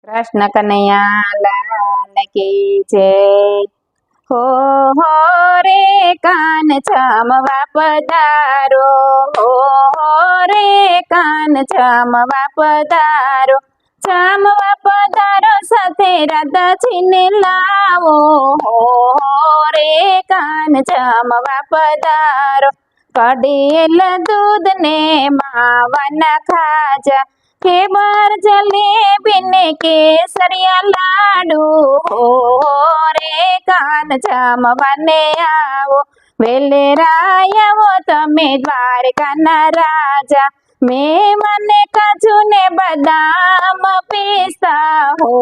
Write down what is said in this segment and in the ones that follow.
કૃષ્ણ કનૈયા લાલ કી જય। હો રે કાન છામવા પધારો, હો રે કાન છામવા પધારો, છામવા પધારો સાથે રાધાજીને લાવો, હો રે કાન છામવા પધારો। કડેલ દૂધ ને માવાના ખાજા, ખેબર જલેબી ને કેસરિયા લાડુ, હો રે કાન છામવાને આવો। વેલેરાય આવો તમે દ્વારકાના રાજા, મેવાને કાજુ ને બદામ પિસ્તા, હો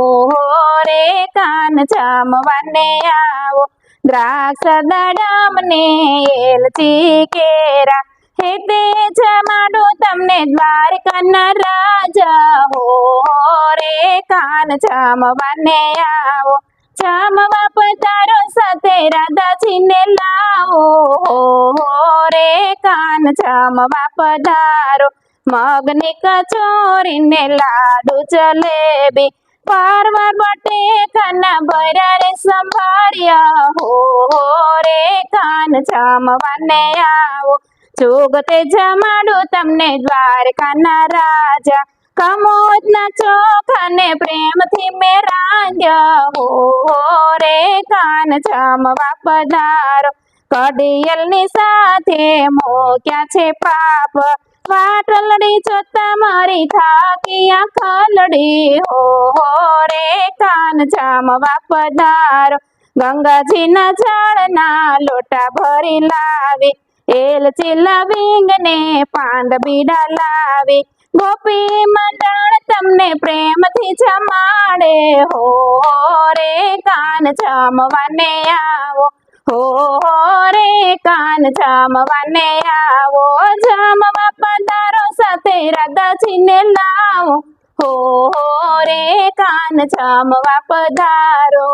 રે કાન છામવાને આવો। દ્રાક્ષ દાડમ ને એલચી કેરા, હે તે જમાડો તમને દ્વારકાના રાજા, હો રે કાન છામવાને આવો। છામવા પધારો સાથે રાધાજીને લાવો, હો રે કાન છામવા પધારો। મગની કચોરી ને લાડુ જલેબી, પારવાર બટેકાના ભર્યા રે સંભાળ્યા, હો રે કાન છામવાને આવો। જોગતે જમાડું તમને દ્વારકાના રાજા, કમોદના ચોખા ને પ્રેમથી મેં રાંધ્યા, હો રે કાન છામવા પધારો। કડિયલની સાથે મોક્યા છે પાપ, પાટલડી જોતા મારી થાકિયા ખલડી, હો રે કાન છામવા પધારો। ગંગાજીના જળના લોટા ભરી લાવી, એલચી લવિંગ ને પાંદ બીડા લાવી, ગોપી મંડળ તમને પ્રેમથી જમાડે, હો રે કાન છામવાને આવો, હો રે કાન છામવાને આવો। જમવા પધારો સાથે રાધાજીને લાવો, હો રે કાન છામવા પધારો।